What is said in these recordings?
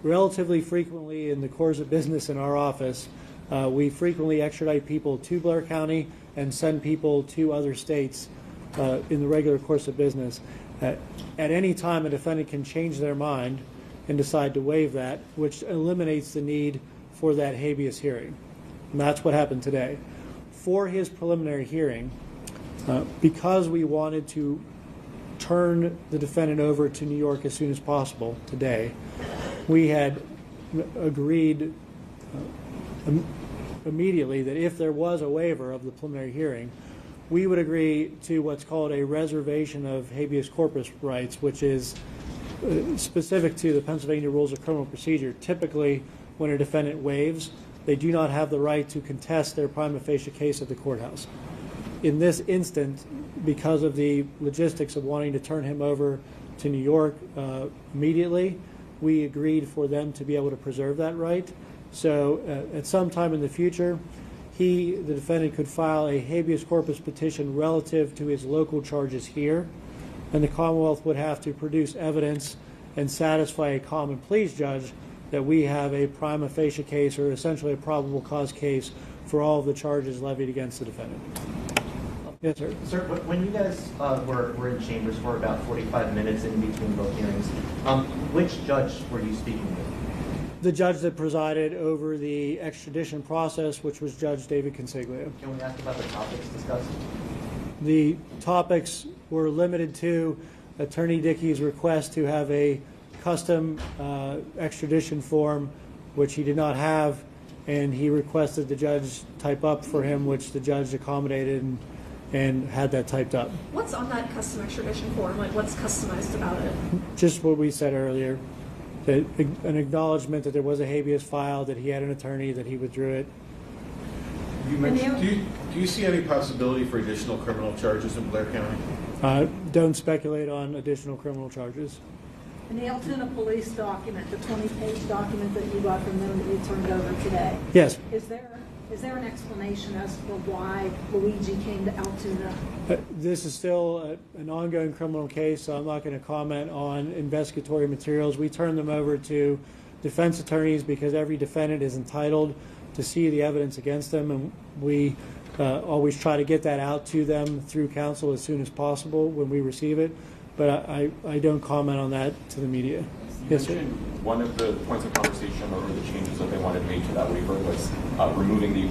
relatively frequently in the course of business in our office, we frequently extradite people to Blair County and send people to other states in the regular course of business. At any time, a defendant can change their mind and decide to waive that, which eliminates the need for that habeas hearing. And that's what happened today. For his preliminary hearing, because we wanted to turn the defendant over to New York as soon as possible today, we had agreed immediately that if there was a waiver of the preliminary hearing, we would agree to what's called a reservation of habeas corpus rights, which is specific to the Pennsylvania Rules of Criminal Procedure. Typically, when a defendant waives, they do not have the right to contest their prima facie case at the courthouse. In this instance, because of the logistics of wanting to turn him over to New York immediately, we agreed for them to be able to preserve that right. So at some time in the future, the defendant could file a habeas corpus petition relative to his local charges here, and the Commonwealth would have to produce evidence and satisfy a common pleas judge that we have a prima facie case, or essentially a probable cause case, for all of the charges levied against the defendant. Yes, sir. Sir, when you guys were in chambers for about 45 minutes in between both hearings, which judge were you speaking with? The judge that presided over the extradition process, which was Judge David Consiglio. Can we ask about the topics discussed? The topics were limited to Attorney Dickey's request to have a custom extradition form, which he did not have, and he requested the judge type up for him, which the judge accommodated and had that typed up. What's on that custom extradition form? Like, what's customized about it? Just what we said earlier. An acknowledgement that there was a habeas file, that he had an attorney, that he withdrew it. You mentioned, do you see any possibility for additional criminal charges in Blair County? Don't speculate on additional criminal charges. And the Altoona police document, the 20-page document that you got from them that you turned over today. Yes. Is there an explanation as to why Luigi came to Altoona? This is still an ongoing criminal case, so I'm not going to comment on investigatory materials. We turn them over to defense attorneys because every defendant is entitled to see the evidence against them, and we always try to get that out to them through counsel as soon as possible when we receive it. But I don't comment on that to the media. Yes, sir. One of the points of conversation or the changes that they wanted made to that waiver was removing the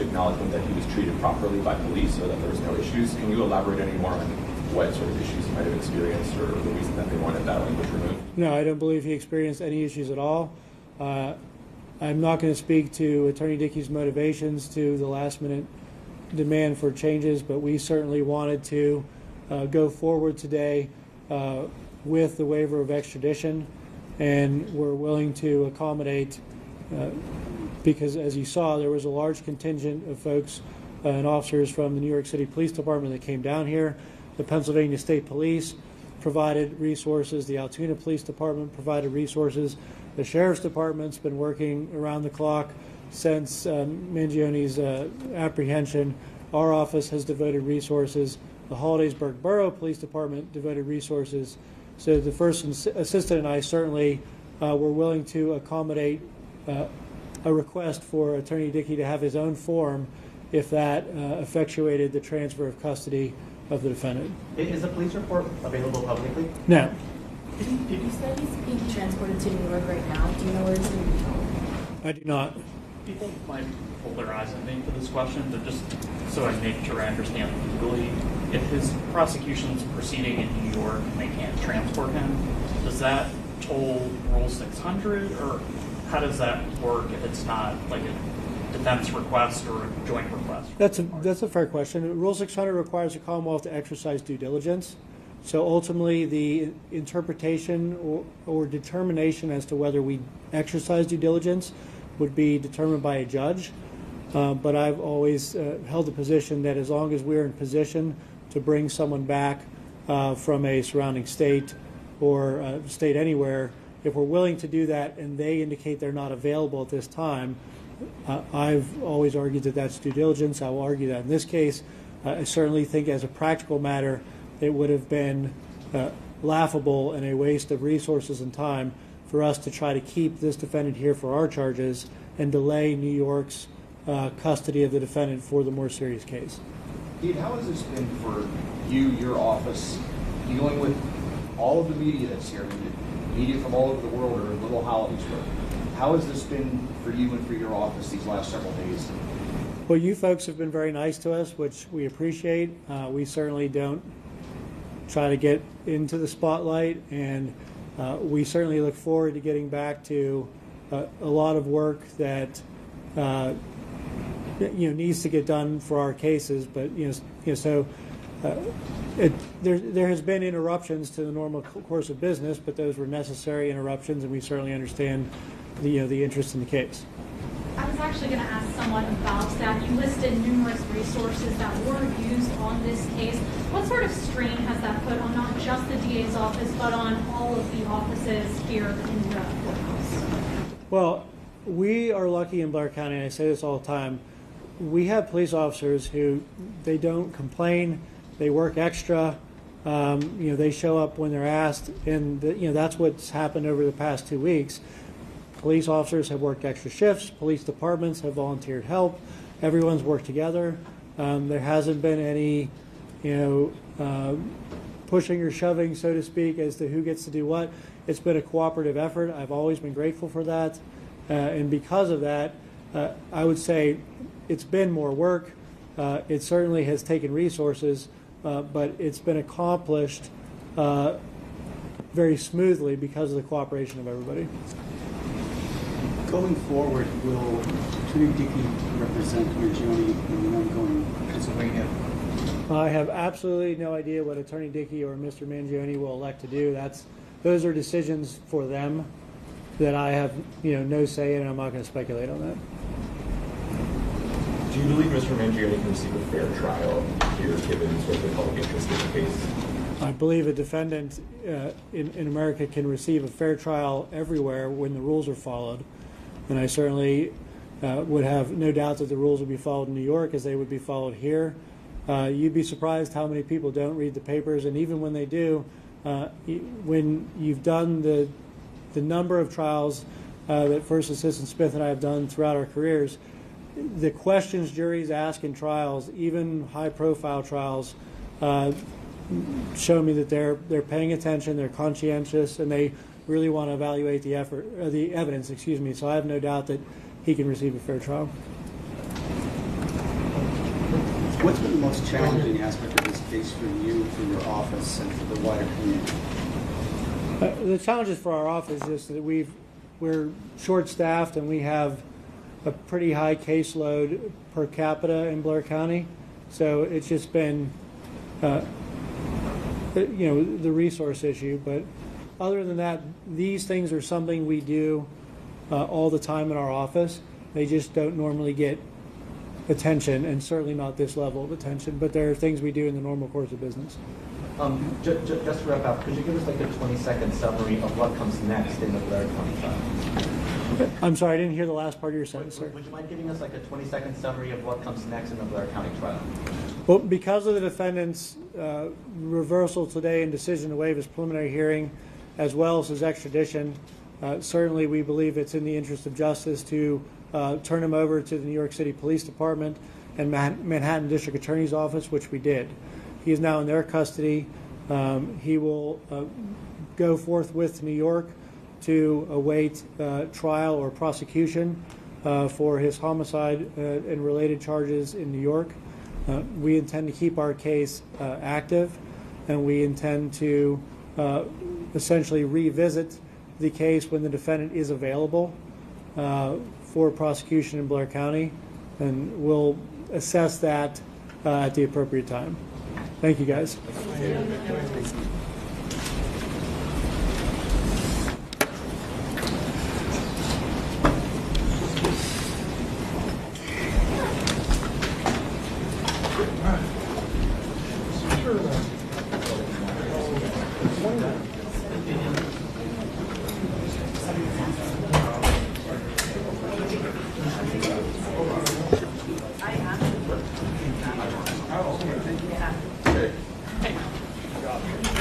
acknowledgement that he was treated properly by police so that there was no issues. Can you elaborate any more on what sort of issues he might have experienced or the reason that they wanted that language removed? No, I don't believe he experienced any issues at all. I'm not going to speak to Attorney Dickey's motivations to the last-minute demand for changes, but we certainly wanted to go forward today with the waiver of extradition, and we're willing to accommodate because, as you saw, there was a large contingent of folks and officers from the New York City Police Department that came down here. The Pennsylvania State Police provided resources. The Altoona Police Department provided resources. The Sheriff's Department's been working around the clock since Mangione's apprehension. Our office has devoted resources. The Hollidaysburg Borough Police Department devoted resources. So the first assistant and I certainly were willing to accommodate a request for Attorney Dickey to have his own form if that effectuated the transfer of custody of the defendant. Is the police report available publicly? No. Did you say he's being transported to New York right now? Do you know where he's going to be held? I do not. People might pull their eyes at me for this question, but just so I make sure I understand legally, if his prosecution's proceeding in New York and they can't transport him, does that toll Rule 600, or how does that work if it's not like a defense request or a joint request? That's a fair question. Rule 600 requires the Commonwealth to exercise due diligence. So ultimately, the interpretation or determination as to whether we exercise due diligence would be determined by a judge. But I've always held the position that as long as we're in position to bring someone back from a surrounding state or state anywhere, if we're willing to do that and they indicate they're not available at this time, I've always argued that that's due diligence. I will argue that in this case. I certainly think as a practical matter, it would have been laughable and a waste of resources and time for us to try to keep this defendant here for our charges and delay New York's custody of the defendant for the more serious case. Dave, how has this been for you, your office, dealing with all of the media that's here, media from all over the world, or little Hollingsworth? How has this been for you and for your office these last several days? Well, you folks have been very nice to us, which we appreciate. We certainly don't try to get into the spotlight, and we certainly look forward to getting back to a lot of work that needs to get done for our cases. But there has been interruptions to the normal course of business, but those were necessary interruptions, and we certainly understand the interest in the case. I was actually going to ask somewhat about that. You listed numerous resources that were used on this case. What sort of strain has that put on not just the DA's office, but on all of the offices here in the courthouse? Well, we are lucky in Blair County, and I say this all the time. We have police officers who they don't complain. They work extra. They show up when they're asked, and that's what's happened over the past 2 weeks. Police officers have worked extra shifts. Police departments have volunteered help. Everyone's worked together. There hasn't been any, pushing or shoving, so to speak, as to who gets to do what. It's been a cooperative effort. I've always been grateful for that. And because of that, I would say it's been more work. It certainly has taken resources, but it's been accomplished very smoothly because of the cooperation of everybody. Going forward, will Attorney Dickey represent Mangione in the ongoing Pennsylvania? I have absolutely no idea what Attorney Dickey or Mr. Mangione will elect to do. Those are decisions for them that I have no say in, and I'm not going to speculate on that. Do you believe Mr. Mangione can receive a fair trial here, given sort of the public interest in the case? I believe a defendant in America can receive a fair trial everywhere when the rules are followed. And I certainly would have no doubt that the rules would be followed in New York as they would be followed here. You'd be surprised how many people don't read the papers, and even when they do, when you've done the number of trials that First Assistant Smith and I have done throughout our careers, the questions juries ask in trials, even high-profile trials, show me that they're paying attention, they're conscientious, and they really want to evaluate the evidence. So I have no doubt that he can receive a fair trial. What's been the most challenging aspect of this case for you, for your office, and for the wider community? The challenges for our office is that we're short-staffed and we have a pretty high caseload per capita in Blair County. So it's just been, the resource issue. But other than that, these things are something we do all the time in our office. They just don't normally get attention, and certainly not this level of attention. But there are things we do in the normal course of business. Just to wrap up, could you give us like a 20-second summary of what comes next in the Blair County trial? I'm sorry, I didn't hear the last part of your sentence, sir. Would you mind giving us like a 20-second summary of what comes next in the Blair County trial? Well, because of the defendant's reversal today and decision to waive his preliminary hearing, as well as his extradition, certainly we believe it's in the interest of justice to turn him over to the New York City Police Department and Manhattan District Attorney's Office, which we did. He is now in their custody. He will go forthwith to New York to await trial or prosecution for his homicide and related charges in New York. We intend to keep our case active, and we intend to essentially revisit the case when the defendant is available for prosecution in Blair County, and we'll assess that at the appropriate time. Thank you, guys.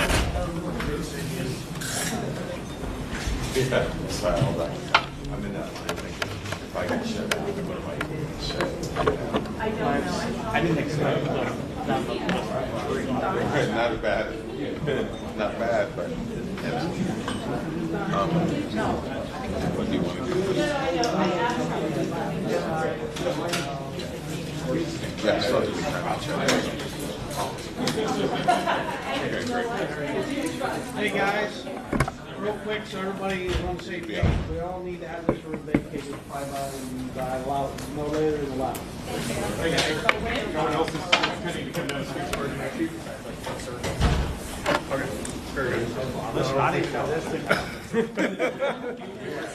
Okay. Well, I'm in that line thinking, if I get shut down, what am I going to say? I didn't expect that. Not bad, but what do you want to do? Yes, I'll do the Hey guys, real quick, so everybody is on the same page. We all need to have this room vacated by no later than allowed. No one else is pending to come down and speak for you next week. Okay, very good. Listen, I didn't know this.